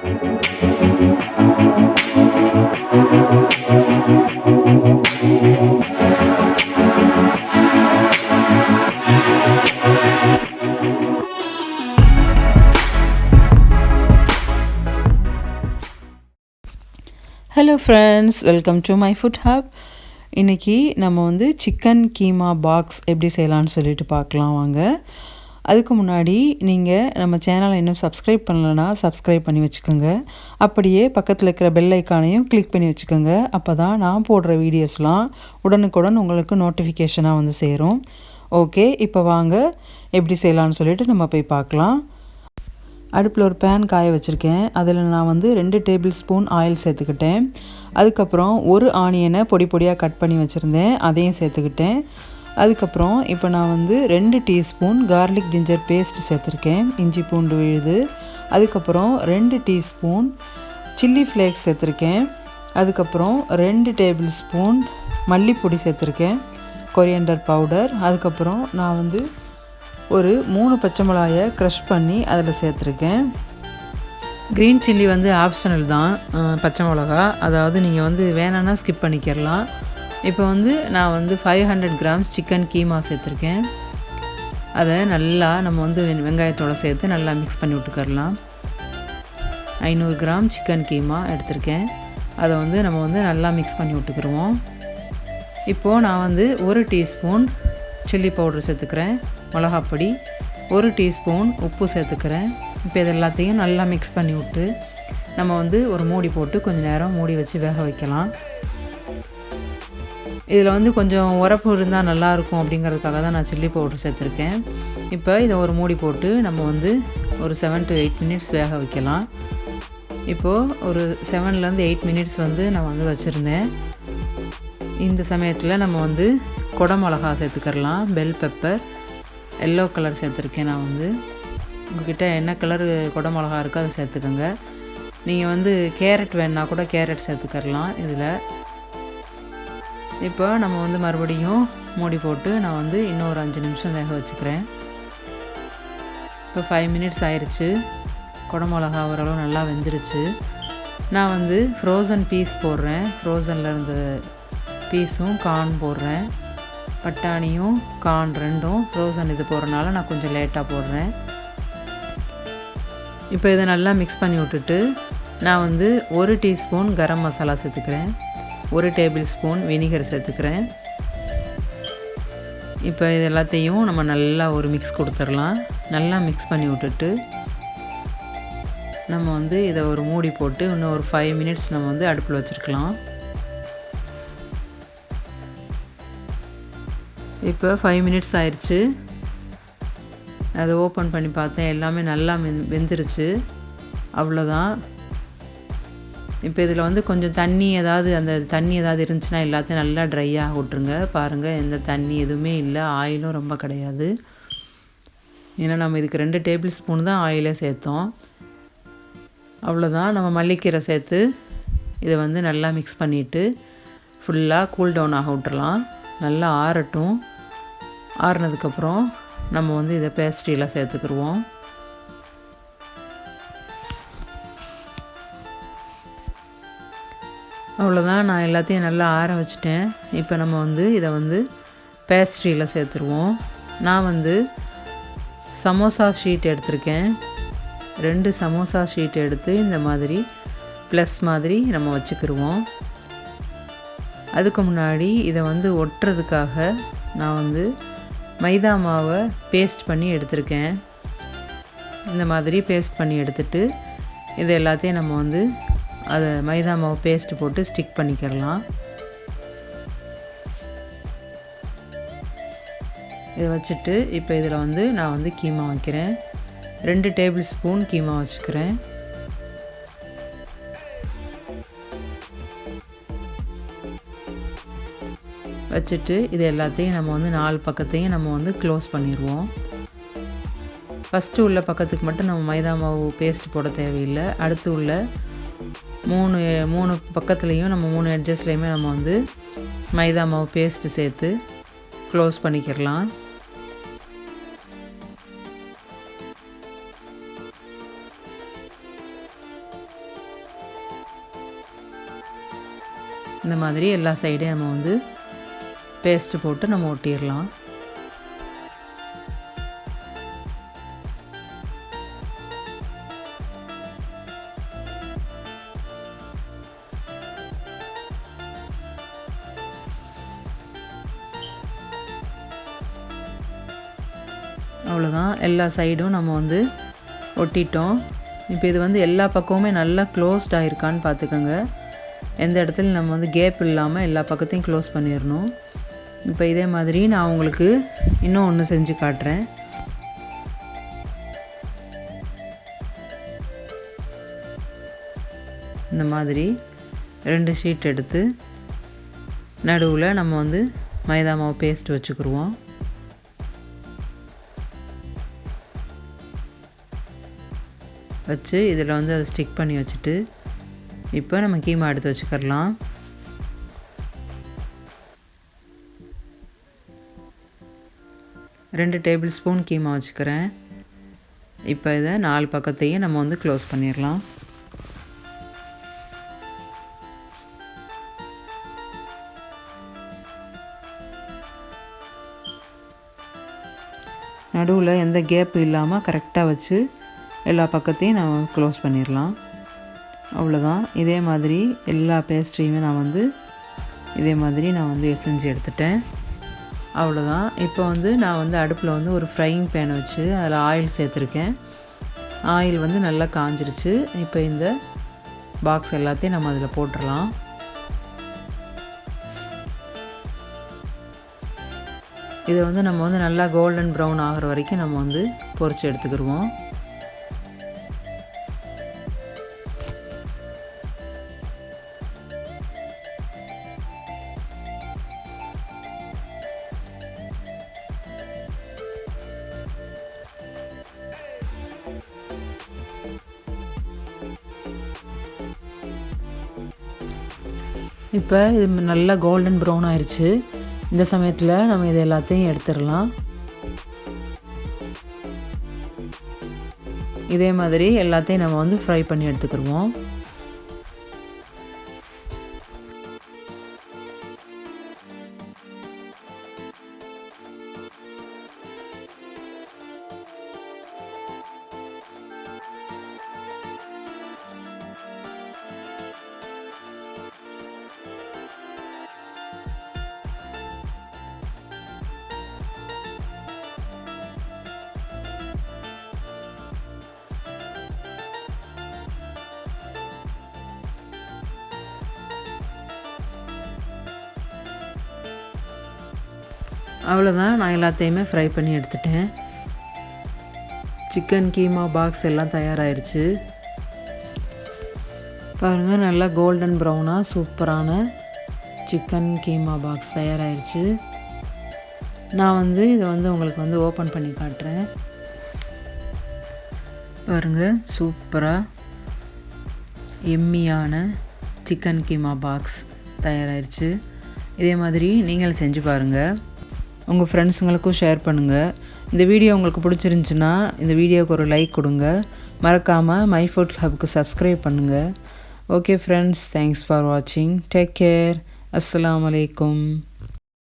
Hello friends, welcome to my foot hub. இன்றைக்கி நம்ம வந்து சிக்கன் கீமா பாக்ஸ் எப்படி செய்யலான்னு சொல்லிட்டு பார்க்கலாம் வாங்க. அதுக்கு முன்னாடி நீங்கள் நம்ம சேனலை இன்னும் சப்ஸ்கிரைப் பண்ணலைன்னா சப்ஸ்கிரைப் பண்ணி வச்சுக்கோங்க. அப்படியே பக்கத்தில் இருக்கிற பெல் ஐக்கானையும் கிளிக் பண்ணி வச்சுக்கோங்க. அப்போ தான் நான் போடுற வீடியோஸ்லாம் உடனுக்குடன் உங்களுக்கு நோட்டிஃபிகேஷனாக வந்து சேரும். ஓகே, இப்போ வாங்க எப்படி செய்யலான்னு சொல்லிட்டு நம்ம போய் பார்க்கலாம். அடுப்பில் ஒரு பேன் காய வச்சுருக்கேன். அதில் நான் வந்து 2 டேபிள் ஸ்பூன் ஆயில் சேர்த்துக்கிட்டேன். அதுக்கப்புறம் ஒரு ஆனியனை பொடி பொடியாக கட் பண்ணி வச்சுருந்தேன், அதையும் சேர்த்துக்கிட்டேன். அதுக்கப்புறம் இப்போ நான் வந்து 2 டீஸ்பூன் கார்லிக் ஜிஞ்சர் பேஸ்ட் சேர்த்துருக்கேன், இஞ்சி பூண்டு விழுது. அதுக்கப்புறம் 2 டீஸ்பூன் சில்லி ஃப்ளேக்ஸ் சேர்த்துருக்கேன். அதுக்கப்புறம் 2 டேபிள் ஸ்பூன் மல்லிப்பொடி சேர்த்துருக்கேன், கொரியண்டர் பவுடர். அதுக்கப்புறம் நான் வந்து ஒரு 3 பச்சை மிளகாயை க்ரஷ் பண்ணி அதில் சேர்த்துருக்கேன். க்ரீன் சில்லி வந்து ஆப்ஷனல் தான், பச்சை மிளகா. அதாவது நீங்கள் வந்து வேணான்னா ஸ்கிப் பண்ணிக்கிறலாம். இப்போ வந்து நான் வந்து 500 கிராம்ஸ் சிக்கன் கீமா சேர்த்துருக்கேன். அதை நல்லா நம்ம வந்து வெங்காயத்தோடு சேர்த்து நல்லா மிக்ஸ் பண்ணி விட்டுக்கரலாம். 500 கிராம் சிக்கன் கீமா எடுத்திருக்கேன். அதை வந்து நம்ம வந்து நல்லா மிக்ஸ் பண்ணி விட்டுக்கிடுவோம். இப்போது நான் வந்து 1 டீஸ்பூன் சில்லி பவுடர் சேர்த்துக்கிறேன், மிளகாப்பொடி, 1 டீஸ்பூன் உப்பு சேர்த்துக்கிறேன். இப்போ இது எல்லாத்தையும் நல்லா மிக்ஸ் பண்ணி விட்டு நம்ம வந்து ஒரு மூடி போட்டு கொஞ்சம் நேரம் மூடி வச்சு வேக வைக்கலாம். இதில் வந்து கொஞ்சம் உரப்பு இருந்தால் நல்லாயிருக்கும் அப்படிங்கிறதுக்காக தான் நான் சில்லி பவுடர் சேர்த்துருக்கேன். இப்போ இதை ஒரு மூடி போட்டு நம்ம வந்து ஒரு 7 to 8 மினிட்ஸ் வேக வைக்கலாம். இப்போது ஒரு 7 to 8 மினிட்ஸ் வந்து நான் வந்து வச்சுருந்தேன். இந்த சமயத்தில் நம்ம வந்து குடமிளகா சேர்த்துக்கிறலாம், பெல் பெப்பர், எல்லோ கலர் சேர்த்துருக்கேன். நான் வந்து உங்கள்கிட்ட என்ன கலர் குடமிளகா இருக்கோ அதை சேர்த்துக்கோங்க. நீங்கள் வந்து கேரட் வேணுன்னா கூட கேரட் சேர்த்துக்கரலாம் இதில். இப்போ நம்ம வந்து மறுபடியும் மூடி போட்டு நான் வந்து இன்னும் ஒரு 5 நிமிஷம் வேக வச்சுக்கிறேன். இப்போ 5 மினிட்ஸ் ஆயிடுச்சு. குடமிளகா ஓரளவு நல்லா வெந்துருச்சு. நான் வந்து ஃப்ரோசன் பீஸ் போடுறேன், ஃப்ரோசனில் இருந்த பீஸும் கார்ன் போடுறேன். பட்டாணியும் கார்ன் ரெண்டும் ஃப்ரோசன் இது போடுறனால நான் கொஞ்சம் லேட்டாக போடுறேன். இப்போ இதை நல்லா மிக்ஸ் பண்ணி விட்டுட்டு நான் வந்து 1 டீஸ்பூன் கரம் மசாலா சேர்த்துக்கிறேன், 1 டேபிள் ஸ்பூன் வினிகர் சேர்த்துக்கிறேன். இப்போ இது எல்லாத்தையும் நம்ம நல்லா ஒரு மிக்ஸ் கொடுத்துடலாம். நல்லா மிக்ஸ் பண்ணி விட்டுட்டு நம்ம வந்து இதை ஒரு மூடி போட்டு இன்னும் ஒரு 5 மினிட்ஸ் நம்ம வந்து அடுப்பில் வச்சுருக்கலாம். இப்போ 5 மினிட்ஸ் ஆயிடுச்சு. அதை ஓப்பன் பண்ணி பார்த்தேன், எல்லாமே நல்லா வெந்துருச்சு. அவ்வளோதான். இப்போ இதில் வந்து கொஞ்சம் தண்ணி ஏதாவது இருந்துச்சுன்னா எல்லாத்தையும் நல்லா ட்ரையாக விட்ருங்க. பாருங்கள், எந்த தண்ணி எதுவுமே இல்லை, ஆயிலும் ரொம்ப கிடையாது. ஏன்னா நம்ம இதுக்கு 2 டேபிள் ஸ்பூன் தான் ஆயிலே சேர்த்தோம். அவ்வளோதான். நம்ம மல்லிக்கீரை சேர்த்து இதை வந்து நல்லா மிக்ஸ் பண்ணிவிட்டு ஃபுல்லாக கூல் டவுன் ஆக விட்டுறலாம். நல்லா ஆறட்டும். ஆறுனதுக்கப்புறம் நம்ம வந்து இதை பேஸ்ட்ரியில் சேர்த்துக்கிடுவோம். அவ்வளோதான், நான் எல்லாத்தையும் நல்லா ஆற வச்சுட்டேன். இப்போ நம்ம வந்து இதை வந்து பேஸ்ட்ரியில் சேர்த்துருவோம். நான் வந்து சமோசா ஷீட் எடுத்திருக்கேன். 2 சமோசா ஷீட் எடுத்து இந்த மாதிரி ப்ளஸ் மாதிரி நம்ம வச்சுக்கிடுவோம். அதுக்கு முன்னாடி இதை வந்து ஒட்டுறதுக்காக நான் வந்து மைதா மாவை பேஸ்ட் பண்ணி எடுத்திருக்கேன். இந்த மாதிரி பேஸ்ட் பண்ணி எடுத்துட்டு இது எல்லாத்தையும் நம்ம வந்து அதை மைதா மாவு பேஸ்ட் போட்டு ஸ்டிக் பண்ணிக்கிறலாம். இதை வச்சுட்டு இப்போ இதில் வந்து நான் வந்து கீமா வைக்கிறேன். 2 டேபிள் ஸ்பூன் கீமா வச்சுக்கிறேன். வச்சுட்டு இது எல்லாத்தையும் நம்ம வந்து 4 பக்கத்தையும் நம்ம வந்து க்ளோஸ் பண்ணிடுவோம். ஃபஸ்ட்டு உள்ள பக்கத்துக்கு மட்டும் நம்ம மைதா மாவு பேஸ்ட் போட தேவையில்லை. அடுத்து உள்ள 3 பக்கத்துலேயும் நம்ம 3 எட்ஜஸ்லேயுமே நம்ம வந்து மைதா மாவு பேஸ்ட்டு சேர்த்து க்ளோஸ் பண்ணிக்கிறலாம். இந்த மாதிரி எல்லா சைடையும் நம்ம வந்து பேஸ்ட்டு போட்டு நம்ம ஒட்டிடலாம். அவ்வளோதான், எல்லா சைடும் நம்ம வந்து ஒட்டிட்டோம். இப்போ இது வந்து எல்லா பக்கமுமே நல்லா க்ளோஸ்ட் ஆகிருக்கான்னு பார்த்துக்கோங்க. எந்த இடத்துல நம்ம வந்து கேப் இல்லாமல் எல்லா பக்கத்தையும் க்ளோஸ் பண்ணிடணும். இப்போ இதே மாதிரி நான் உங்களுக்கு இன்னும் ஒன்று செஞ்சு காட்டுறேன். இந்த மாதிரி 2 ஷீட் எடுத்து நடுவில் நம்ம வந்து மைதா மாவு பேஸ்ட் வச்சுக்கிடுவோம். வச்சு இதில் வந்து அதை ஸ்டிக் பண்ணி வச்சுட்டு இப்போ நம்ம கீமா எடுத்து வச்சுக்கிடலாம். ரெண்டு டேபிள் ஸ்பூன் கீமா வச்சுக்கிறேன். இப்போ இதை 4 பக்கத்தையும் நம்ம வந்து க்ளோஸ் பண்ணிடலாம். நடுவில் எந்த கேப் இல்லாமல் கரெக்டாக வச்சு எல்லா பக்கத்தையும் நம்ம க்ளோஸ் பண்ணிடலாம். அவ்வளோதான். இதே மாதிரி எல்லா பேஸ்ட்ரியுமே நான் வந்து செஞ்சு எடுத்துட்டேன். அவ்வளோதான். இப்போ வந்து நான் வந்து அடுப்பில் வந்து ஒரு ஃப்ரையிங் பேனை வச்சு அதில் ஆயில் சேர்த்துருக்கேன். ஆயில் வந்து நல்லா காஞ்சிருச்சு. இப்போ இந்த பாக்ஸ் எல்லாத்தையும் நம்ம அதில் போட்டுடலாம். இதை வந்து நம்ம வந்து நல்லா கோல்டன் ப்ரௌன் ஆகிற வரைக்கும் நம்ம வந்து பொரிச்சு எடுத்துக்கிடுவோம். இப்போ இது நல்லா கோல்டன் ப்ரௌன் ஆயிடுச்சு. இந்த சமயத்தில் நம்ம இது எல்லாத்தையும் எடுத்துடலாம். இதே மாதிரி எல்லாத்தையும் நம்ம வந்து ஃப்ரை பண்ணி எடுத்துக்கிடுவோம். அவ்வளோதான், நான் எல்லாத்தையுமே ஃப்ரை பண்ணி எடுத்துட்டேன். சிக்கன் கீமா பாக்ஸ் எல்லாம் தயாராகிருச்சு. பாருங்கள், நல்லா கோல்டன் ப்ரௌனாக சூப்பரான சிக்கன் கீமா பாக்ஸ் தயாராகிருச்சு. நான் வந்து இதை வந்து உங்களுக்கு வந்து ஓப்பன் பண்ணி காட்டுறேன். பாருங்கள், சூப்பராக எம்மியான சிக்கன் கீமா பாக்ஸ் தயாராகிருச்சு. இதே மாதிரி நீங்கள் செஞ்சு பாருங்கள். உங்கள் ஃப்ரெண்ட்ஸுங்களுக்கும் ஷேர் பண்ணுங்கள். இந்த வீடியோ உங்களுக்கு பிடிச்சிருந்துச்சின்னா இந்த வீடியோவுக்கு ஒரு லைக் கொடுங்க. மறக்காமல் மை ஃபுட் ஹப்க்கு சப்ஸ்கிரைப் பண்ணுங்கள். ஓகே ஃப்ரெண்ட்ஸ், தேங்க்ஸ் ஃபார் வாட்சிங். Take care. அஸ்ஸலாமு அலைக்கும்.